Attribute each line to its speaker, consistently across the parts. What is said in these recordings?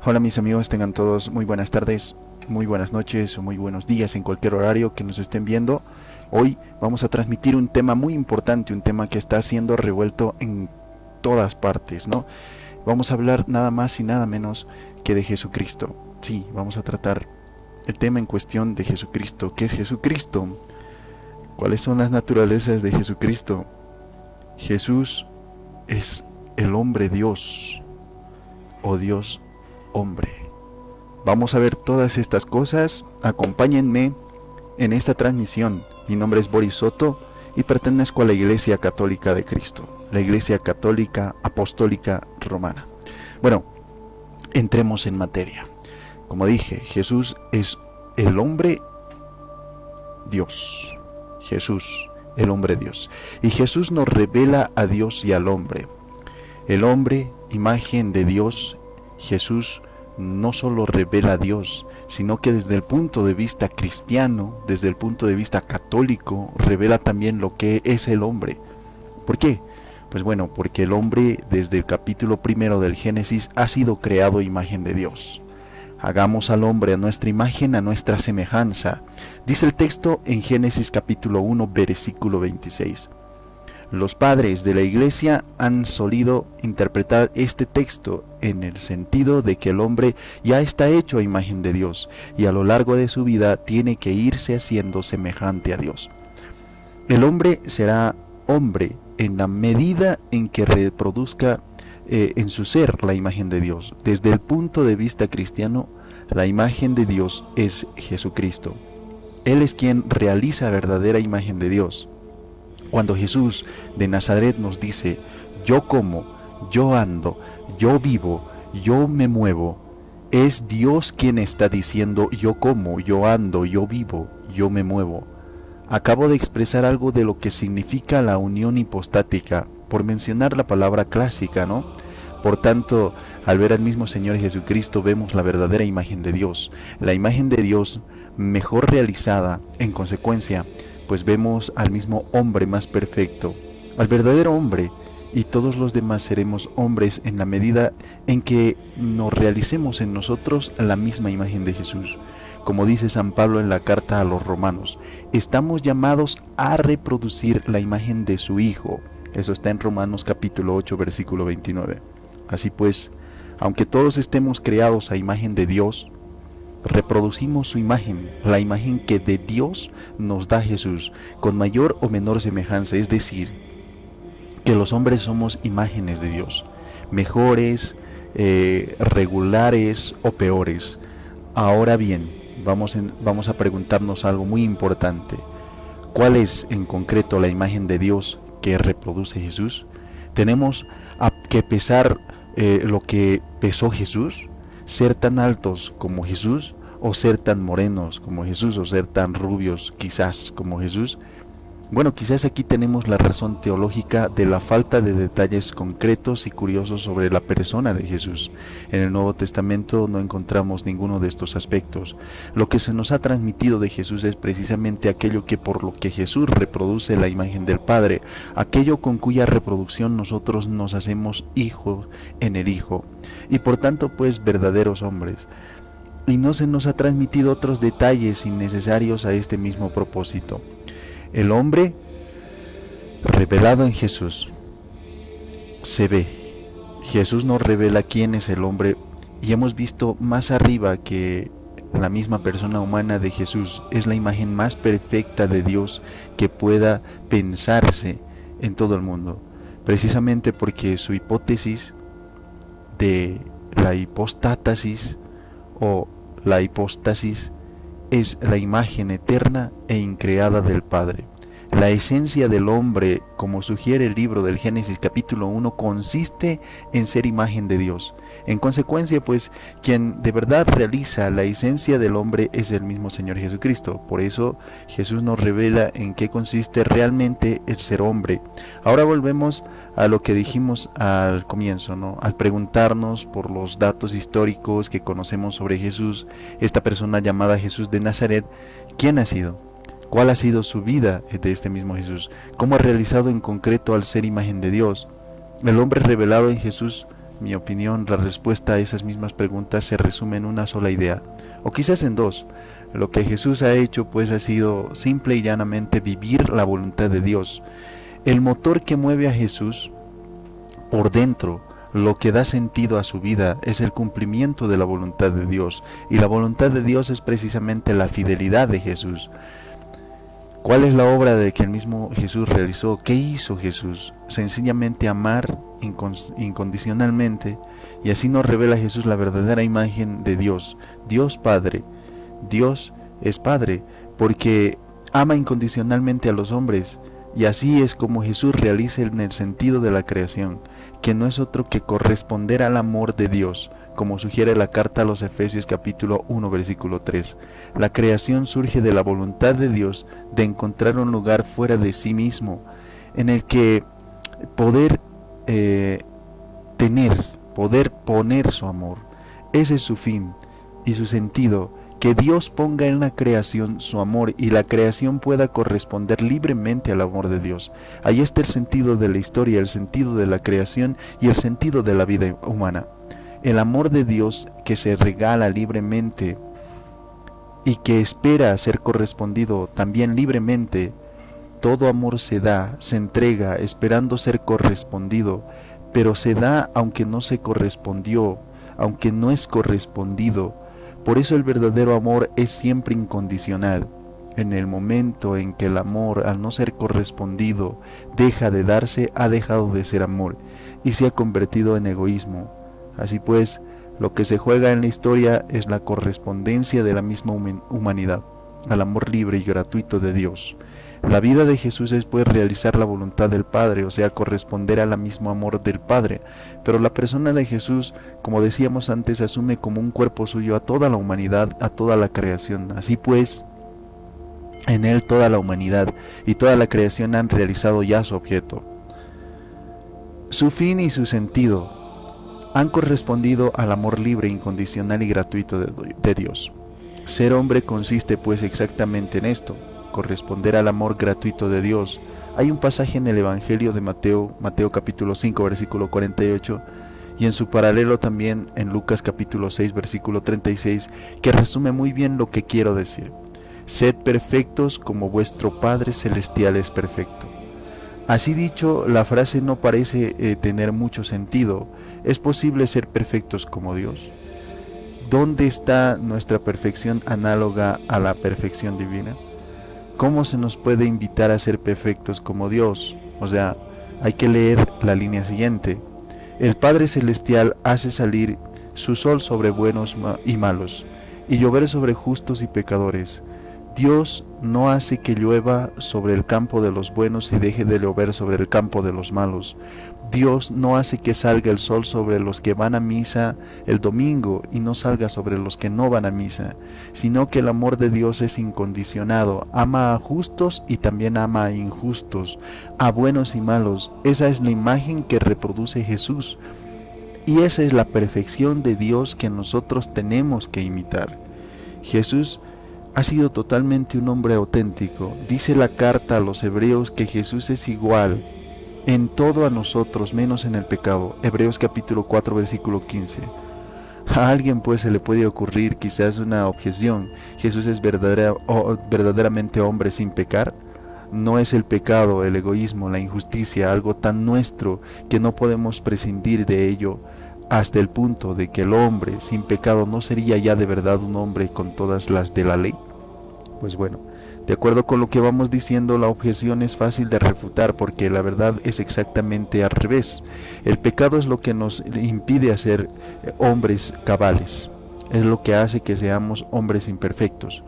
Speaker 1: Hola mis amigos, tengan todos muy buenas tardes, muy buenas noches o muy buenos días en cualquier horario que nos estén viendo. Hoy vamos a transmitir un tema muy importante, un tema que está siendo revuelto en todas partes, ¿no? Vamos a hablar nada más y nada menos que de Jesucristo. Sí, vamos a tratar el tema en cuestión de Jesucristo. ¿Qué es Jesucristo? ¿Cuáles son las naturalezas de Jesucristo? Jesús es el hombre Dios o Dios hombre. Vamos a ver todas estas cosas. Acompáñenme en esta transmisión. Mi nombre es Boris Soto y pertenezco a la Iglesia Católica de Cristo, la Iglesia Católica Apostólica Romana. Bueno, entremos en materia. Como dije, Jesús es el hombre Dios. Jesús, el hombre Dios. Y Jesús nos revela a Dios y al hombre. El hombre, imagen de Dios. Jesús no solo revela a Dios, sino que desde el punto de vista cristiano, desde el punto de vista católico, revela también lo que es el hombre. ¿Por qué? Pues bueno, porque el hombre desde el capítulo 1 del Génesis ha sido creado imagen de Dios. Hagamos al hombre a nuestra imagen, a nuestra semejanza. Dice el texto en Génesis capítulo 1, versículo 26. Los padres de la Iglesia han solido interpretar este texto en el sentido de que el hombre ya está hecho a imagen de Dios y a lo largo de su vida tiene que irse haciendo semejante a Dios. El hombre será hombre en la medida en que reproduzca en su ser la imagen de Dios. Desde el punto de vista cristiano, la imagen de Dios es Jesucristo. Él es quien realiza verdadera imagen de Dios. Cuando Jesús de Nazaret nos dice, yo como, yo ando, yo vivo, yo me muevo, es Dios quien está diciendo, yo como, yo ando, yo vivo, yo me muevo. Acabo de expresar algo de lo que significa la unión hipostática, por mencionar la palabra clásica, ¿no? Por tanto, al ver al mismo Señor Jesucristo vemos la verdadera imagen de Dios, la imagen de Dios mejor realizada. En consecuencia, pues vemos al mismo hombre más perfecto, al verdadero hombre, y todos los demás seremos hombres en la medida en que nos realicemos en nosotros la misma imagen de Jesús. Como dice San Pablo en la carta a los Romanos, estamos llamados a reproducir la imagen de su Hijo. Eso está en Romanos capítulo 8, versículo 29. Así pues, aunque todos estemos creados a imagen de Dios, reproducimos su imagen, la imagen que de Dios nos da Jesús, con mayor o menor semejanza, es decir, que los hombres somos imágenes de Dios, mejores, regulares o peores. Ahora bien, vamos a preguntarnos algo muy importante. ¿Cuál es en concreto la imagen de Dios que reproduce Jesús? Tenemos que pesar lo que pesó Jesús, ser tan altos como Jesús, o ser tan morenos como Jesús, o ser tan rubios quizás como Jesús. Bueno, quizás aquí tenemos la razón teológica de la falta de detalles concretos y curiosos sobre la persona de Jesús. En el Nuevo Testamento no encontramos ninguno de estos aspectos. Lo que se nos ha transmitido de Jesús es precisamente aquello que por lo que Jesús reproduce la imagen del Padre, aquello con cuya reproducción nosotros nos hacemos hijos en el Hijo, y por tanto pues verdaderos hombres. Y no se nos ha transmitido otros detalles innecesarios a este mismo propósito. El hombre revelado en Jesús se ve. Jesús nos revela quién es el hombre y hemos visto más arriba que la misma persona humana de Jesús es la imagen más perfecta de Dios que pueda pensarse en todo el mundo. Precisamente porque su hipótesis de la hipostátasis o la hipóstasis es la imagen eterna e increada del Padre. La esencia del hombre, como sugiere el libro del Génesis capítulo 1, consiste en ser imagen de Dios. En consecuencia, pues, quien de verdad realiza la esencia del hombre es el mismo Señor Jesucristo. Por eso, Jesús nos revela en qué consiste realmente el ser hombre. Ahora volvemos a lo que dijimos al comienzo, ¿no? Al preguntarnos por los datos históricos que conocemos sobre Jesús, esta persona llamada Jesús de Nazaret, ¿quién ha sido? ¿Cuál ha sido su vida de este mismo Jesús? ¿Cómo ha realizado en concreto al ser imagen de Dios? El hombre revelado en Jesús mi opinión, la respuesta a esas mismas preguntas se resume en una sola idea, o quizás en dos. Lo que Jesús ha hecho pues ha sido simple y llanamente vivir la voluntad de Dios. El motor que mueve a Jesús por dentro, lo que da sentido a su vida, es el cumplimiento de la voluntad de Dios, y la voluntad de Dios es precisamente la fidelidad de Jesús. ¿Cuál es la obra de que el mismo Jesús realizó? ¿Qué hizo Jesús? Sencillamente amar incondicionalmente, y así nos revela Jesús la verdadera imagen de Dios. Dios Padre. Dios es Padre porque ama incondicionalmente a los hombres, y así es como Jesús realiza en el sentido de la creación, que no es otro que corresponder al amor de Dios, como sugiere la carta a los Efesios capítulo 1 versículo 3. La creación surge de la voluntad de Dios de encontrar un lugar fuera de sí mismo, en el que poder poder poner su amor. Ese es su fin y su sentido, que Dios ponga en la creación su amor y la creación pueda corresponder libremente al amor de Dios. Ahí está el sentido de la historia, el sentido de la creación y el sentido de la vida humana. El amor de Dios que se regala libremente y que espera ser correspondido también libremente. Todo amor se da, se entrega, esperando ser correspondido, pero se da aunque no se correspondió, aunque no es correspondido. Por eso el verdadero amor es siempre incondicional. En el momento en que el amor, al no ser correspondido, deja de darse, ha dejado de ser amor y se ha convertido en egoísmo. Así pues, lo que se juega en la historia es la correspondencia de la misma humanidad al amor libre y gratuito de Dios. La vida de Jesús es pues realizar la voluntad del Padre, o sea, corresponder al mismo amor del Padre. Pero la persona de Jesús, como decíamos antes, asume como un cuerpo suyo a toda la humanidad, a toda la creación. Así pues, en Él toda la humanidad y toda la creación han realizado ya su objeto. Su fin y su sentido han correspondido al amor libre, incondicional y gratuito de Dios. Ser hombre consiste pues exactamente en esto, corresponder al amor gratuito de Dios. Hay un pasaje en el Evangelio de Mateo capítulo 5 versículo 48 y en su paralelo también en Lucas capítulo 6 versículo 36 que resume muy bien lo que quiero decir. Sed perfectos como vuestro Padre Celestial es perfecto. Así dicho, la frase no parece tener mucho sentido. ¿Es posible ser perfectos como Dios? ¿Dónde está nuestra perfección análoga a la perfección divina? ¿Cómo se nos puede invitar a ser perfectos como Dios? O sea, hay que leer la línea siguiente. El Padre Celestial hace salir su sol sobre buenos y malos, y llover sobre justos y pecadores. Dios no hace que llueva sobre el campo de los buenos y deje de llover sobre el campo de los malos. Dios no hace que salga el sol sobre los que van a misa el domingo y no salga sobre los que no van a misa, sino que el amor de Dios es incondicionado, ama a justos y también ama a injustos, a buenos y malos. Esa es la imagen que reproduce Jesús y esa es la perfección de Dios que nosotros tenemos que imitar. Jesús ha sido totalmente un hombre auténtico. Dice la carta a los hebreos que Jesús es igual en todo a nosotros, menos en el pecado. Hebreos capítulo 4 versículo 15. A alguien pues se le puede ocurrir quizás una objeción. ¿Jesús es verdaderamente hombre sin pecar? ¿No es el pecado, el egoísmo, la injusticia algo tan nuestro que no podemos prescindir de ello hasta el punto de que el hombre sin pecado no sería ya de verdad un hombre con todas las de la ley? Pues bueno, de acuerdo con lo que vamos diciendo, la objeción es fácil de refutar porque la verdad es exactamente al revés. El pecado es lo que nos impide ser hombres cabales, es lo que hace que seamos hombres imperfectos.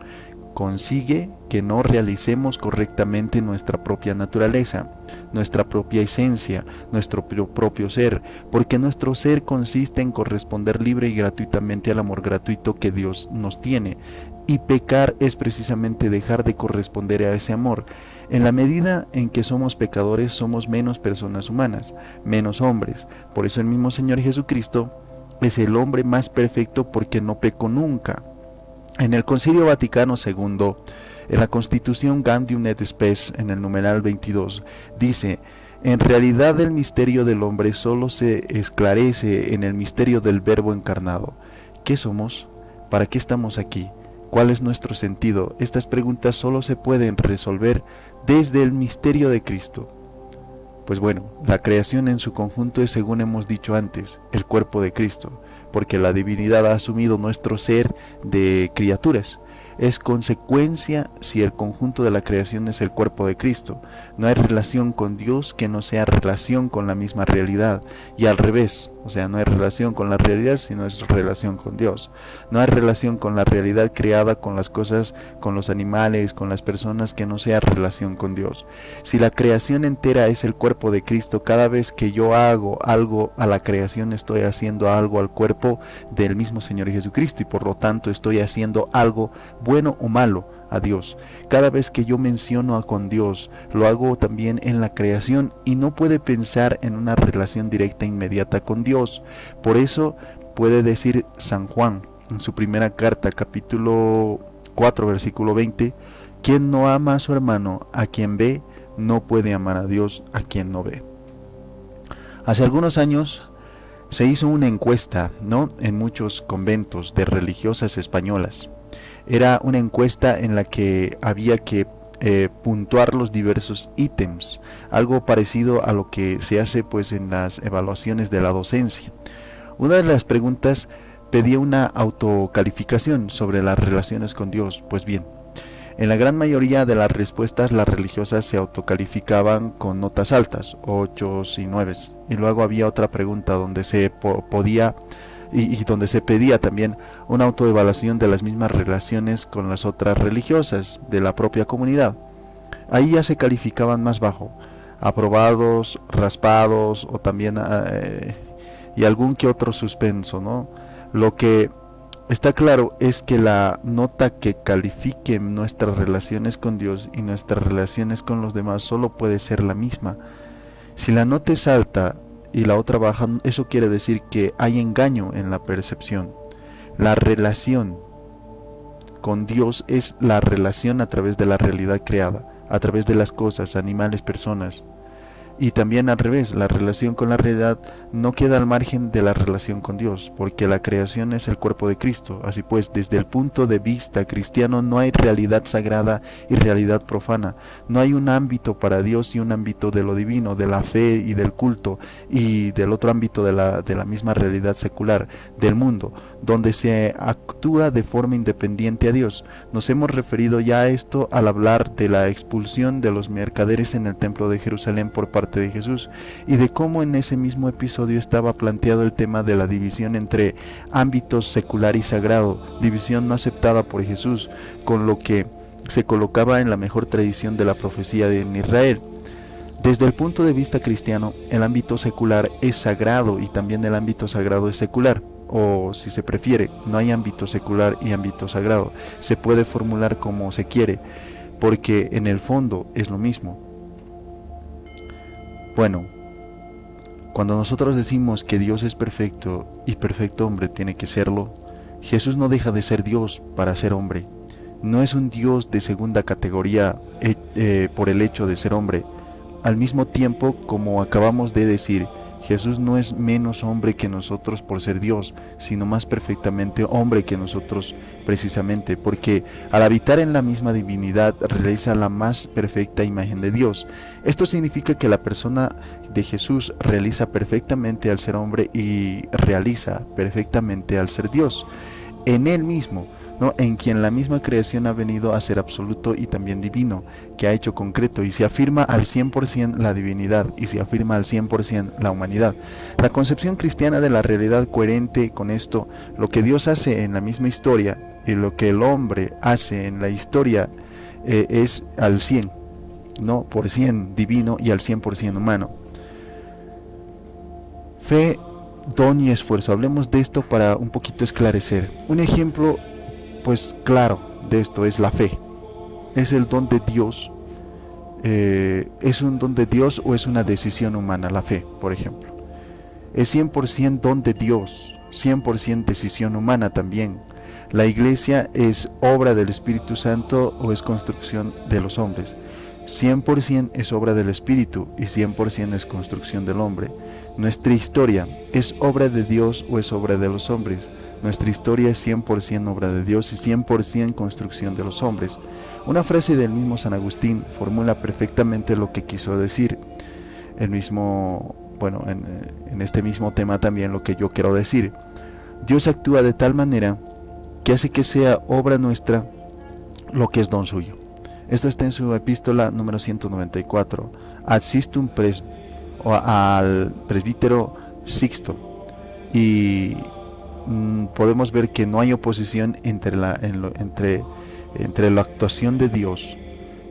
Speaker 1: Consigue que no realicemos correctamente nuestra propia naturaleza, nuestra propia esencia, nuestro propio ser, porque nuestro ser consiste en corresponder libre y gratuitamente al amor gratuito que Dios nos tiene, y pecar es precisamente dejar de corresponder a ese amor. En la medida en que somos pecadores, somos menos personas humanas, menos hombres. Por eso el mismo Señor Jesucristo es el hombre más perfecto porque no pecó nunca. En el Concilio Vaticano II, en la Constitución Gaudium et Spes, en el numeral 22, dice: En realidad el misterio del hombre solo se esclarece en el misterio del Verbo encarnado. ¿Qué somos? ¿Para qué estamos aquí? ¿Cuál es nuestro sentido? Estas preguntas solo se pueden resolver desde el misterio de Cristo. Pues bueno, la creación en su conjunto es, según hemos dicho antes, el cuerpo de Cristo, porque la divinidad ha asumido nuestro ser de criaturas. Es consecuencia si el conjunto de la creación es el cuerpo de Cristo. No hay relación con Dios que no sea relación con la misma realidad, y al revés, o sea, no hay relación con la realidad sino es relación con Dios. No hay relación con la realidad creada, con las cosas, con los animales, con las personas, que no sea relación con Dios. Si la creación entera es el cuerpo de Cristo, cada vez que yo hago algo a la creación, estoy haciendo algo al cuerpo del mismo Señor Jesucristo, y por lo tanto estoy haciendo algo bueno o malo a Dios. Cada vez que yo menciono con Dios, lo hago también en la creación, y no puede pensar en una relación directa e inmediata con Dios. Por eso puede decir San Juan en su primera carta, capítulo 4, versículo 20, quien no ama a su hermano a quien ve, no puede amar a Dios a quien no ve. Hace algunos años se hizo una encuesta, ¿no?, en muchos conventos de religiosas españolas. Era una encuesta en la que había que puntuar los diversos ítems, algo parecido a lo que se hace pues en las evaluaciones de la docencia. Una de las preguntas pedía una autocalificación sobre las relaciones con Dios. Pues bien, en la gran mayoría de las respuestas las religiosas se autocalificaban con notas altas, 8 y 9, y luego había otra pregunta donde se podía y donde se pedía también una autoevaluación de las mismas relaciones con las otras religiosas de la propia comunidad. Ahí ya se calificaban más bajo, aprobados, raspados, o también y algún que otro suspenso, ¿no? Lo que está claro es que la nota que califique nuestras relaciones con Dios y nuestras relaciones con los demás solo puede ser la misma. Si la nota es alta y la otra baja, eso quiere decir que hay engaño en la percepción. La relación con Dios es la relación a través de la realidad creada, a través de las cosas, animales, personas. Y también al revés, la relación con la realidad no queda al margen de la relación con Dios, porque la creación es el cuerpo de Cristo. Así pues, desde el punto de vista cristiano no hay realidad sagrada y realidad profana. No hay un ámbito para Dios y un ámbito de lo divino, de la fe y del culto, y del otro ámbito de la misma realidad secular, del mundo, donde se actúa de forma independiente a Dios. Nos hemos referido ya a esto al hablar de la expulsión de los mercaderes en el templo de Jerusalén por parte de Jesús, y de cómo en ese mismo episodio estaba planteado el tema de la división entre ámbitos secular y sagrado, división no aceptada por Jesús, con lo que se colocaba en la mejor tradición de la profecía en Israel. Desde el punto de vista cristiano, el ámbito secular es sagrado y también el ámbito sagrado es secular, o si se prefiere, no hay ámbito secular y ámbito sagrado. Se puede formular como se quiere, porque en el fondo es lo mismo. Bueno, cuando nosotros decimos que Dios es perfecto y perfecto hombre tiene que serlo, Jesús no deja de ser Dios para ser hombre. No es un Dios de segunda categoría por el hecho de ser hombre. Al mismo tiempo, como acabamos de decir, Jesús no es menos hombre que nosotros por ser Dios, sino más perfectamente hombre que nosotros precisamente, porque al habitar en la misma divinidad realiza la más perfecta imagen de Dios. Esto significa que la persona de Jesús realiza perfectamente al ser hombre y realiza perfectamente al ser Dios. En él mismo, ¿no?, en quien la misma creación ha venido a ser absoluto y también divino, que ha hecho concreto, y se afirma al 100% la divinidad y se afirma al 100% la humanidad. La concepción cristiana de la realidad coherente con esto, lo que Dios hace en la misma historia y lo que el hombre hace en la historia es al 100, no por 100 divino y al 100% humano. Fe, don y esfuerzo. Hablemos de esto para un poquito esclarecer. Un ejemplo pues claro de esto es la fe. ¿Es el don de Dios? ¿Es un don de Dios o es una decisión humana la fe, por ejemplo? Es 100% don de Dios, 100% decisión humana también. ¿La iglesia es obra del Espíritu Santo o es construcción de los hombres? 100% es obra del Espíritu y 100% es construcción del hombre. Nuestra historia es obra de Dios o es obra de los hombres. Nuestra historia es 100% obra de Dios y 100% construcción de los hombres. Una frase del mismo San Agustín formula perfectamente lo que quiso decir. El mismo, bueno, en este mismo tema también lo que yo quiero decir. Dios actúa de tal manera que hace que sea obra nuestra lo que es don suyo. Esto está en su epístola número 194, Ad Sixtum al presbítero Sixto. Y podemos ver que no hay oposición entre la actuación de Dios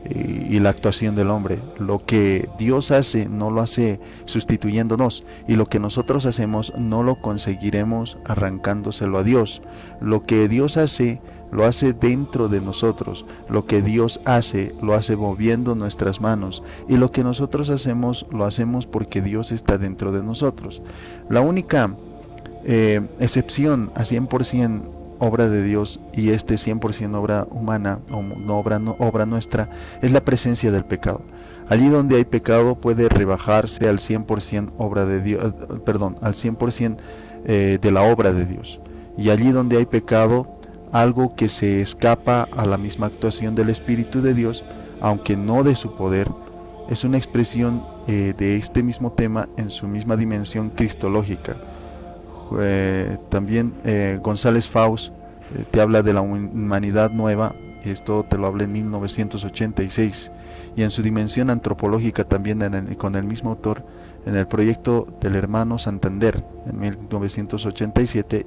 Speaker 1: y la actuación del hombre. Lo que Dios hace no lo hace sustituyéndonos, y lo que nosotros hacemos no lo conseguiremos arrancándoselo a Dios. Lo que Dios hace lo hace dentro de nosotros. Lo que Dios hace lo hace moviendo nuestras manos, y lo que nosotros hacemos lo hacemos porque Dios está dentro de nosotros. La única excepción a 100% obra de Dios y 100% obra humana o no obra nuestra es la presencia del pecado. Allí donde hay pecado puede rebajarse al 100% obra de Dios, al 100% de la obra de Dios. Y allí donde hay pecado, algo que se escapa a la misma actuación del Espíritu de Dios, aunque no de su poder, es una expresión de este mismo tema en su misma dimensión cristológica. También González Faust te habla de la humanidad nueva. Esto te lo habla en 1986, y en su dimensión antropológica también con el mismo autor en el proyecto del Hermano Santander en 1987,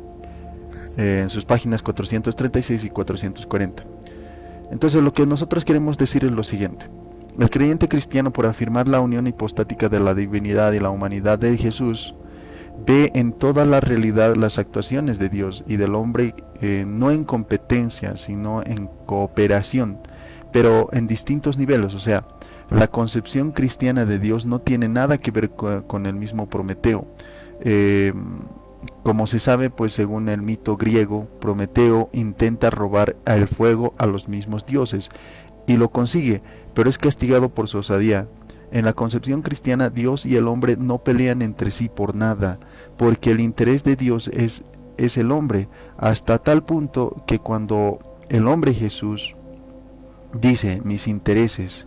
Speaker 1: en sus páginas 436 y 440. Entonces, lo que nosotros queremos decir es lo siguiente: el creyente cristiano, por afirmar la unión hipostática de la divinidad y la humanidad de Jesús, ve en toda la realidad las actuaciones de Dios y del hombre, no en competencia, sino en cooperación, pero en distintos niveles. O sea, la concepción cristiana de Dios no tiene nada que ver con el mismo Prometeo. Como se sabe, pues según el mito griego, Prometeo intenta robar el fuego a los mismos dioses y lo consigue, pero es castigado por su osadía. En la concepción cristiana, Dios y el hombre no pelean entre sí por nada, porque el interés de Dios es el hombre, hasta tal punto que cuando el hombre Jesús dice mis intereses,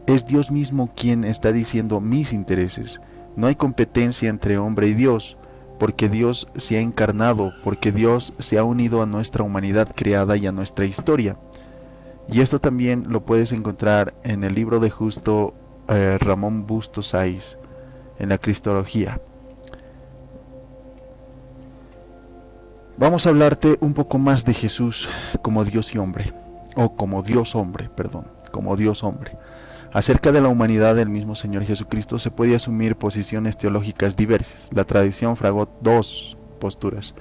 Speaker 1: es Dios mismo quien está diciendo mis intereses. No hay competencia entre hombre y Dios, porque Dios se ha encarnado, porque Dios se ha unido a nuestra humanidad creada y a nuestra historia. Y esto también lo puedes encontrar en el libro de Justo Ramón Bustos Sáiz, en la Cristología. Vamos a hablarte un poco más de Jesús como Dios y hombre, o como Dios hombre. Acerca de la humanidad del mismo Señor Jesucristo se puede asumir posiciones teológicas diversas. La tradición fragó dos posturas,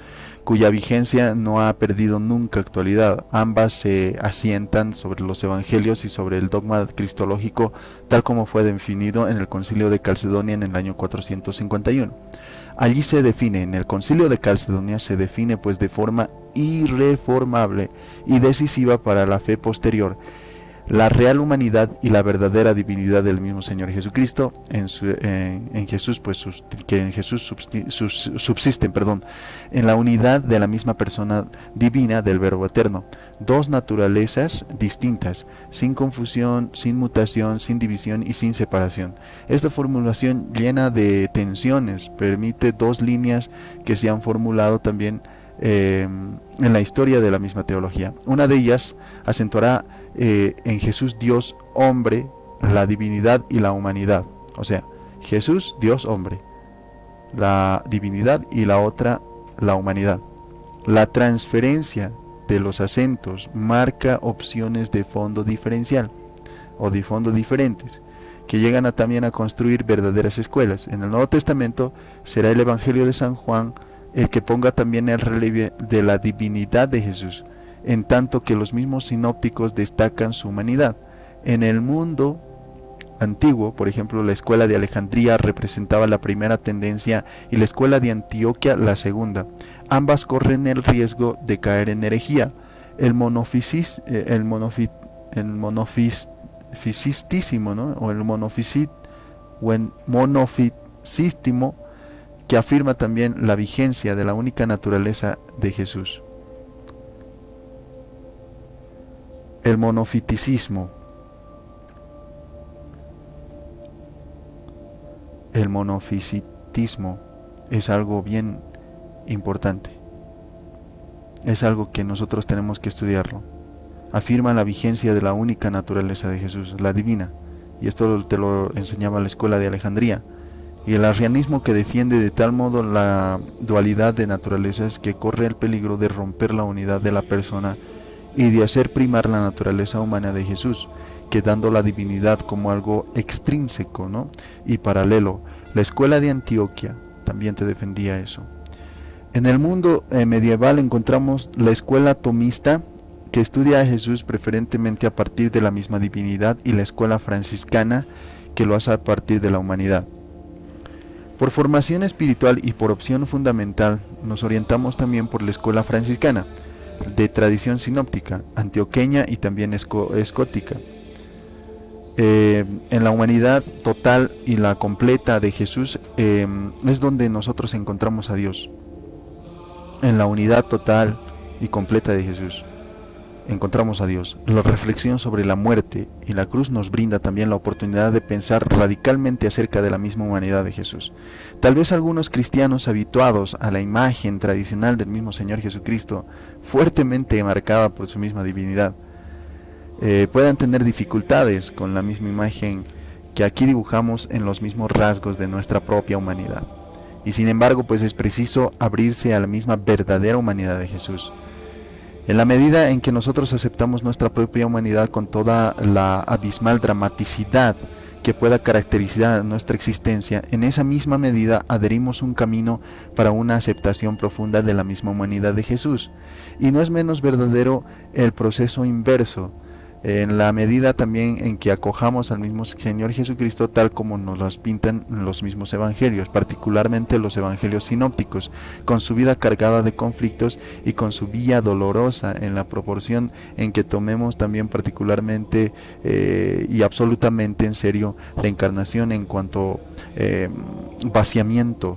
Speaker 1: cuya vigencia no ha perdido nunca actualidad. Ambas se asientan sobre los evangelios y sobre el dogma cristológico tal como fue definido en el Concilio de Calcedonia en el año 451. Allí se define, en el Concilio de Calcedonia se define pues de forma irreformable y decisiva para la fe posterior, la real humanidad y la verdadera divinidad del mismo Señor Jesucristo. En Jesús subsisten en la unidad de la misma persona divina del Verbo eterno, dos naturalezas distintas, sin confusión, sin mutación, sin división y sin separación. Esta formulación llena de tensiones permite dos líneas que se han formulado también en la historia de la misma teología. Una de ellas acentuará en Jesús Dios hombre la divinidad y la humanidad. O sea, Jesús Dios hombre, la divinidad, y la otra la humanidad. La transferencia de los acentos marca opciones de fondo diferencial o de fondo diferentes, que llegan también a construir verdaderas escuelas. En el Nuevo Testamento será el Evangelio de San Juan el que ponga también el relieve de la divinidad de Jesús, en tanto que los mismos sinópticos destacan su humanidad. En el mundo antiguo, por ejemplo, la escuela de Alejandría representaba la primera tendencia y la escuela de Antioquia la segunda. Ambas corren el riesgo de caer en herejía. El el monofisistísimo, ¿no? O el monofisístimo, que afirma también la vigencia de la única naturaleza de Jesús. El monofiticismo. El monofisitismo es algo bien importante. Es algo que nosotros tenemos que estudiarlo. Afirma la vigencia de la única naturaleza de Jesús, la divina. Y esto te lo enseñaba la escuela de Alejandría. Y el arrianismo, que defiende de tal modo la dualidad de naturalezas que corre el peligro de romper la unidad de la persona y de hacer primar la naturaleza humana de Jesús, quedando la divinidad como algo extrínseco, ¿no? Y paralelo. La escuela de Antioquía también te defendía eso. En el mundo medieval encontramos la escuela tomista, que estudia a Jesús preferentemente a partir de la misma divinidad, y la escuela franciscana, que lo hace a partir de la humanidad. Por formación espiritual y por opción fundamental, nos orientamos también por la escuela franciscana, de tradición sinóptica, antioqueña y también escótica. En la humanidad total y la completa de Jesús es donde nosotros encontramos a Dios. En la unidad total y completa de Jesús encontramos a Dios. La reflexión sobre la muerte y la cruz nos brinda también la oportunidad de pensar radicalmente acerca de la misma humanidad de Jesús. Tal vez algunos cristianos habituados a la imagen tradicional del mismo Señor Jesucristo, fuertemente marcada por su misma divinidad, puedan tener dificultades con la misma imagen que aquí dibujamos en los mismos rasgos de nuestra propia humanidad. Y sin embargo, pues es preciso abrirse a la misma verdadera humanidad de Jesús. En la medida en que nosotros aceptamos nuestra propia humanidad con toda la abismal dramaticidad que pueda caracterizar nuestra existencia, en esa misma medida adherimos un camino para una aceptación profunda de la misma humanidad de Jesús. Y no es menos verdadero el proceso inverso, en la medida también en que acojamos al mismo Señor Jesucristo tal como nos las pintan los mismos evangelios, particularmente los evangelios sinópticos, con su vida cargada de conflictos y con su vía dolorosa, en la proporción en que tomemos también particularmente y absolutamente en serio la encarnación en cuanto vaciamiento,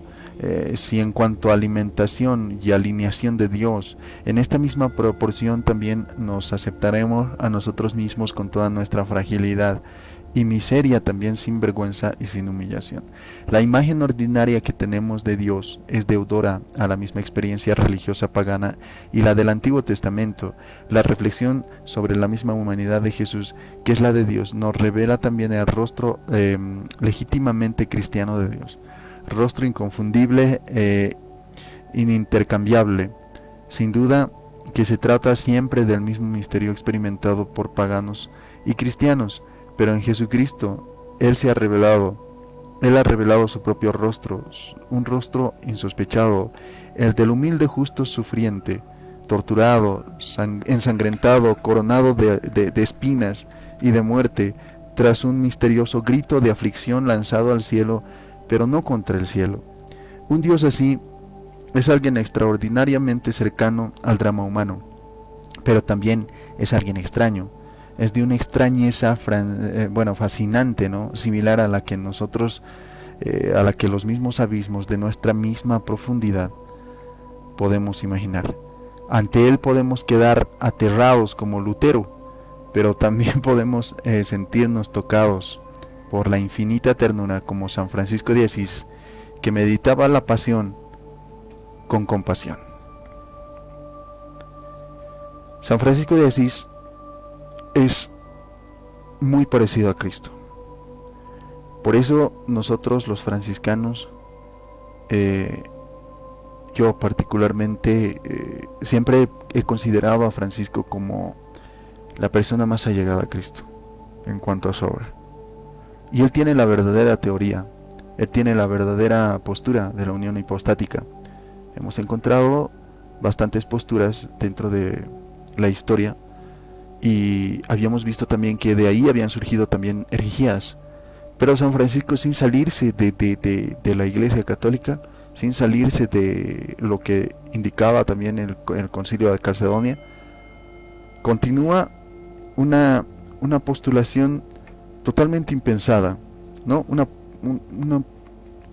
Speaker 1: si en cuanto a alimentación y alineación de Dios. En esta misma proporción también nos aceptaremos a nosotros mismos con toda nuestra fragilidad y miseria, también sin vergüenza y sin humillación. La imagen ordinaria que tenemos de Dios es deudora a la misma experiencia religiosa pagana y la del Antiguo Testamento. La reflexión sobre la misma humanidad de Jesús, que es la de Dios, nos revela también el rostro legítimamente cristiano de Dios. Rostro inconfundible, inintercambiable. Sin duda que se trata siempre del mismo misterio experimentado por paganos y cristianos, pero en Jesucristo Él se ha revelado. Él ha revelado su propio rostro, un rostro insospechado, el del humilde justo sufriente, torturado, ensangrentado, coronado de espinas y de muerte, tras un misterioso grito de aflicción lanzado al cielo, pero no contra el cielo. Un Dios así es alguien extraordinariamente cercano al drama humano, pero también es alguien extraño. Es de una extrañeza fascinante, ¿no? Similar a la que nosotros, a la que los mismos abismos de nuestra misma profundidad podemos imaginar. Ante él podemos quedar aterrados como Lutero, pero también podemos sentirnos tocados por la infinita ternura como San Francisco de Asís, que meditaba la pasión con compasión. San Francisco de Asís es muy parecido a Cristo. Por eso nosotros los franciscanos, yo particularmente, siempre he considerado a Francisco como la persona más allegada a Cristo en cuanto a su obra. Y él tiene la verdadera teoría, él tiene la verdadera postura de la unión hipostática. Hemos encontrado bastantes posturas dentro de la historia y habíamos visto también que de ahí habían surgido también herejías. Pero San Francisco, sin salirse de la Iglesia Católica, sin salirse de lo que indicaba también el Concilio de Calcedonia, continúa una postulación totalmente impensada, ¿no?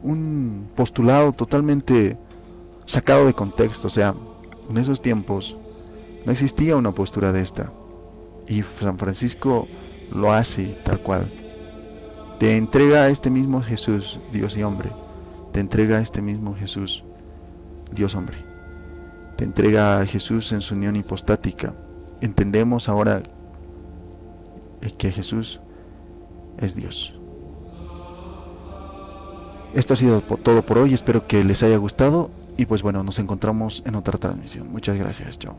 Speaker 1: Un postulado totalmente sacado de contexto. O sea, en esos tiempos no existía una postura de esta, y San Francisco lo hace tal cual. Te entrega a este mismo Jesús, Dios y hombre. Te entrega a este mismo Jesús, Dios hombre. Te entrega a Jesús en su unión hipostática. Entendemos ahora que Jesús es Dios. Esto ha sido todo por hoy. Espero que les haya gustado. Y pues bueno, nos encontramos en otra transmisión. Muchas gracias. Chao.